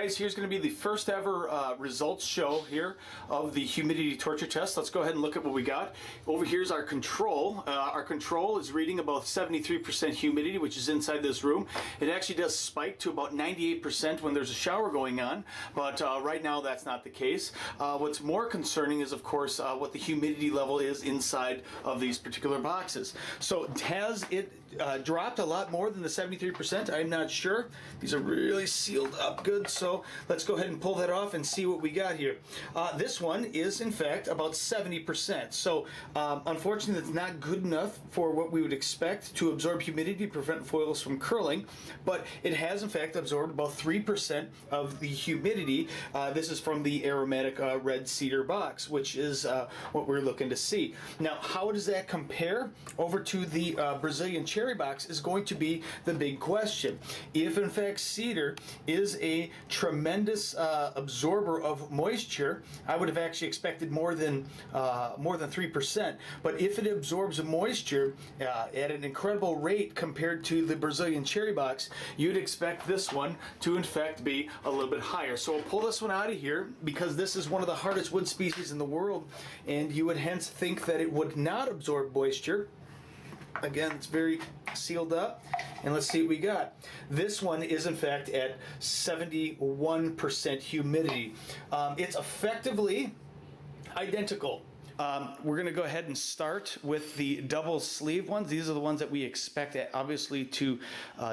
guys, here's going to be the first ever results show here of the humidity torture test. Let's go ahead and look at what we got. Over here's our control. Our control is reading about 73% humidity, which is inside this room. It actually does spike to about 98% when there's a shower going on, but right now that's not the case. What's more concerning is, of course, what the humidity level is inside of these particular boxes. So has it dropped a lot more than the 73%? I'm not sure. These are really sealed up good, so let's go ahead and pull that off and see what we got here. This one is in fact about 70%, so unfortunately it's not good enough for what we would expect to absorb humidity, prevent foils from curling, but it has in fact absorbed about 3% of the humidity. This is from the aromatic red cedar box, which is what we're looking to see. Now, how does that compare over to the Brazilian cherry box is going to be the big question. If in fact cedar is a tremendous absorber of moisture, I would have actually expected more than 3%. But if it absorbs moisture at an incredible rate compared to the Brazilian cherry box, you'd expect this one to in fact be a little bit higher. So we'll pull this one out of here because this is one of the hardest wood species in the world, and you would hence think that it would not absorb moisture. Again, it's very sealed up, and let's see what we got. This one is in fact at 71% humidity. It's effectively identical. We're going to go ahead and start with the double sleeve ones. These are the ones that we expect obviously to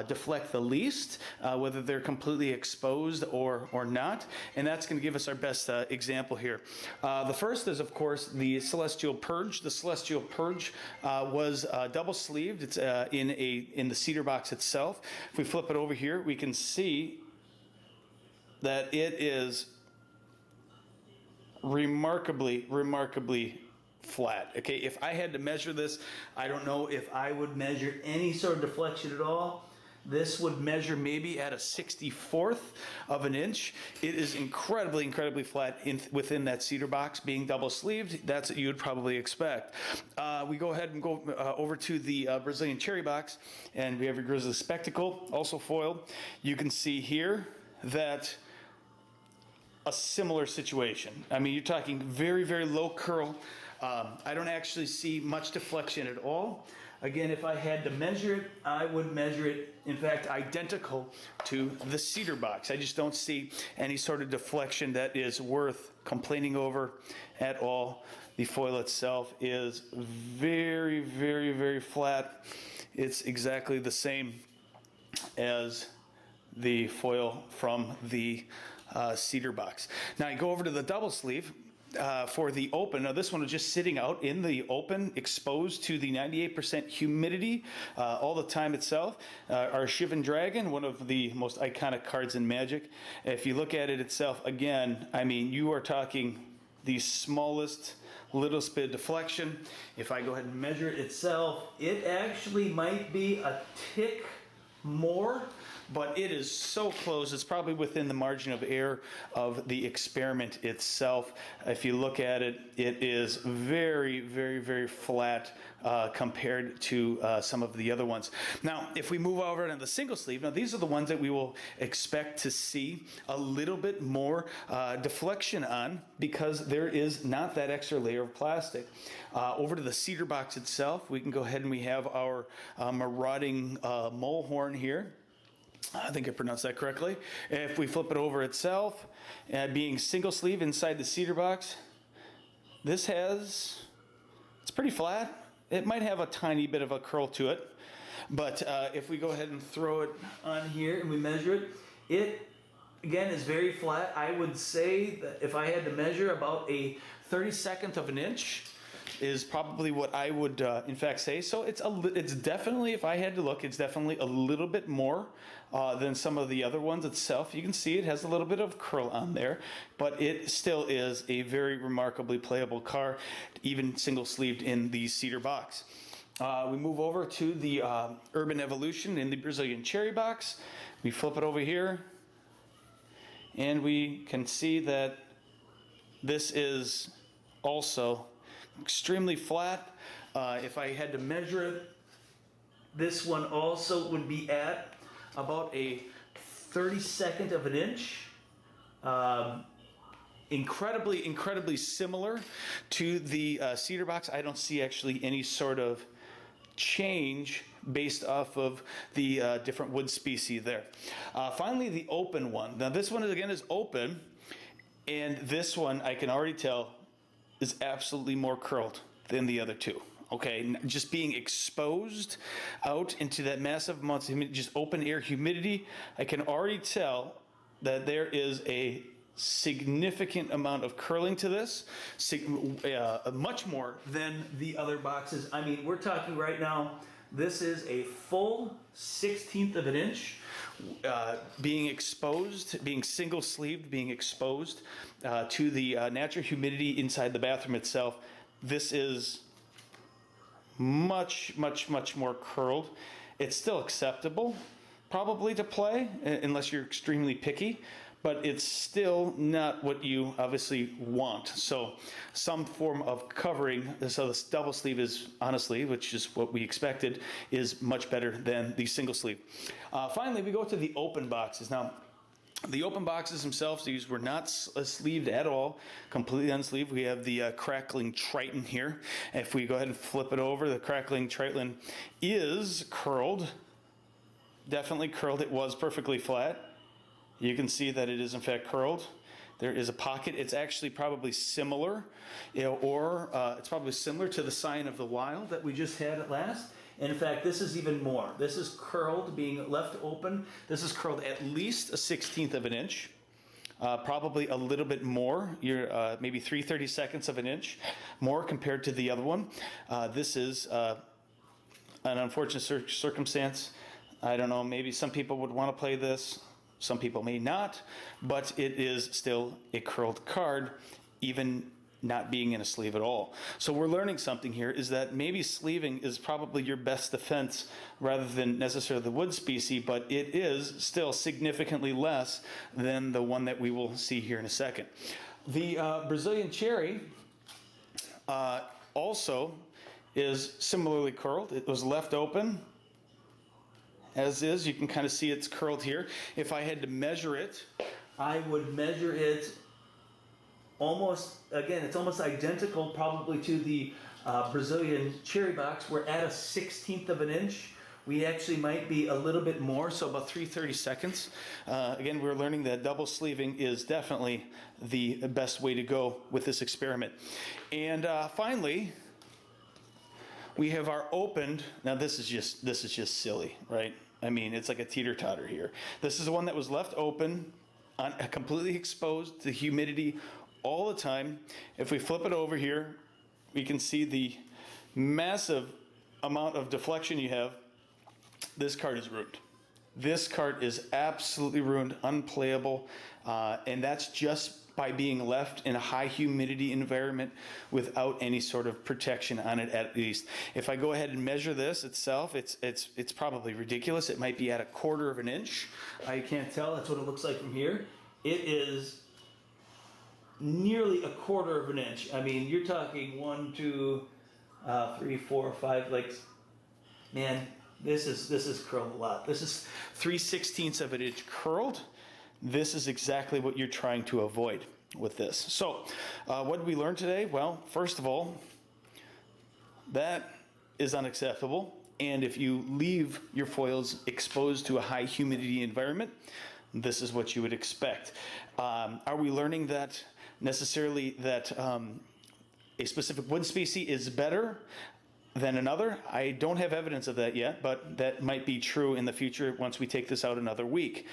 deflect the least, whether they're completely exposed or not, and that's going to give us our best example here. The first is of course the Celestial Purge. The Celestial Purge was double sleeved. It's in the cedar box itself. If we flip it over here, we can see that it is remarkably flat. Okay, if I had to measure this, I don't know if I would measure any sort of deflection at all. This would measure maybe at a 64th of an inch. It is incredibly flat within that cedar box, being double sleeved. That's what you would probably expect. We go ahead and go over to the Brazilian cherry box, and we have your grizzly spectacle, also foiled. You can see here that a similar situation. I mean, you're talking very low curl. I don't actually see much deflection at all. Again, if I had to measure it, I would measure it, in fact, identical to the cedar box. I just don't see any sort of deflection that is worth complaining over at all. The foil itself is very flat. It's exactly the same as the foil from the cedar box. Now you go over to the double sleeve for the open. Now this one is just sitting out in the open, exposed to the 98% humidity all the time itself. Our Shivan Dragon, one of the most iconic cards in Magic. If you look at it itself, again, I mean, you are talking the smallest little bit of deflection. If I go ahead and measure it itself, it actually might be a tick more, but it is so close. It's probably within the margin of error of the experiment itself. If you look at it, it is very flat compared to some of the other ones. Now, if we move over to the single sleeve, now these are the ones that we will expect to see a little bit more deflection on, because there is not that extra layer of plastic. Over to the cedar box itself, we can go ahead and we have our marauding mole horn here. I think I pronounced that correctly. If we flip it over itself, being single sleeve inside the cedar box, it's pretty flat. It might have a tiny bit of a curl to it, but if we go ahead and throw it on here and we measure it, it again is very flat. I would say that if I had to measure, about a 32nd of an inch is probably what I would in fact say. So it's definitely, if I had to look, it's definitely a little bit more than some of the other ones itself. You can see it has a little bit of curl on there, but it still is a very remarkably playable car, even single sleeved in the cedar box. We move over to the Urban Evolution in the Brazilian cherry box. We flip it over here, and we can see that this is also extremely flat. If I had to measure it, this one also would be at about a 32nd of an inch. incredibly similar to the Cedar box. I don't see actually any sort of change based off of the different wood species there. Finally, the open one. Now this one again is open, and this one I can already tell is absolutely more curled than the other two. Okay, just being exposed out into that massive amount of humidity, just open air humidity, I can already tell that there is a significant amount of curling to this, much more than the other boxes. I mean, we're talking right now, this is a full 1/16 of an inch being exposed, being single sleeved, being exposed to the natural humidity inside the bathroom itself. This is much more curled. It's still acceptable probably to play unless you're extremely picky, but it's still not what you obviously want. So some form of covering, so this double sleeve is honestly, which is what we expected, is much better than the single sleeve. Finally, we go to the open boxes. Now, the open boxes themselves, these were not sleeved at all, completely unsleeved. We have the crackling Triton here. If we go ahead and flip it over, the crackling Triton is curled, definitely curled. It was perfectly flat. You can see that it is in fact curled. There is a pocket. It's actually probably similar, or it's probably similar to the Sign of the Wild that we just had at last. And in fact, this is even more. This is curled, being left open. This is curled at least a 1/16 of an inch, probably a little bit more. You're maybe 3/32 of an inch more compared to the other one. This is an unfortunate circumstance. I don't know, maybe some people would want to play this. Some people may not, but it is still a curled card, even not being in a sleeve at all. So we're learning something here, is that maybe sleeving is probably your best defense rather than necessarily the wood species, but it is still significantly less than the one that we will see here in a second. The Brazilian cherry also is similarly curled. It was left open. As is, you can kind of see it's curled here. If I had to measure it, I would measure it almost, again, it's almost identical probably to the Brazilian cherry box. We're at a 1/16 of an inch. We actually might be a little bit more, so about 3/32. Again, we're learning that double sleeving is definitely the best way to go with this experiment. And finally, we have our opened. Now this is just silly, right? I mean, it's like a teeter-totter here. This is the one that was left open, completely exposed to humidity all the time. If we flip it over here, we can see the massive amount of deflection you have. This card is ruined. This card is absolutely ruined, unplayable, and that's just by being left in a high humidity environment without any sort of protection on it at least. If I go ahead and measure this itself, it's probably ridiculous. It might be at a 1/4 of an inch. I can't tell. That's what it looks like from here. It is nearly a 1/4 of an inch. I mean, you're talking 1, 2, 3, 4, 5. Like, man, this is curled a lot. This is 3/16 of an inch curled. This is exactly what you're trying to avoid with this. So, what did we learn today? Well, first of all, that is unacceptable. And if you leave your foils exposed to a high humidity environment, this is what you would expect. Are we learning that necessarily that a specific wood species is better than another? I don't have evidence of that yet, but that might be true in the future once we take this out another week.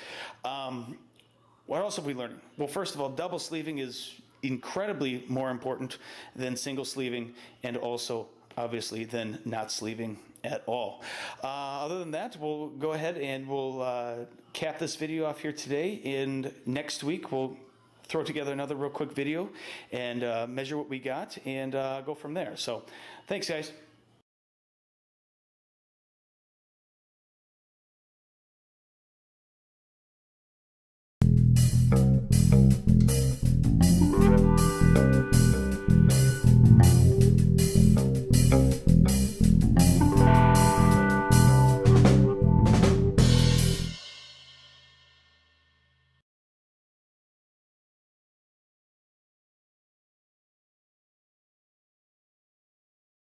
What else have we learned? Well, first of all, double sleeving is incredibly more important than single sleeving, and also obviously than not sleeving at all. Other than that, we'll go ahead and we'll cap this video off here today, and next week we'll throw together another real quick video and measure what we got and go from there. So thanks, guys.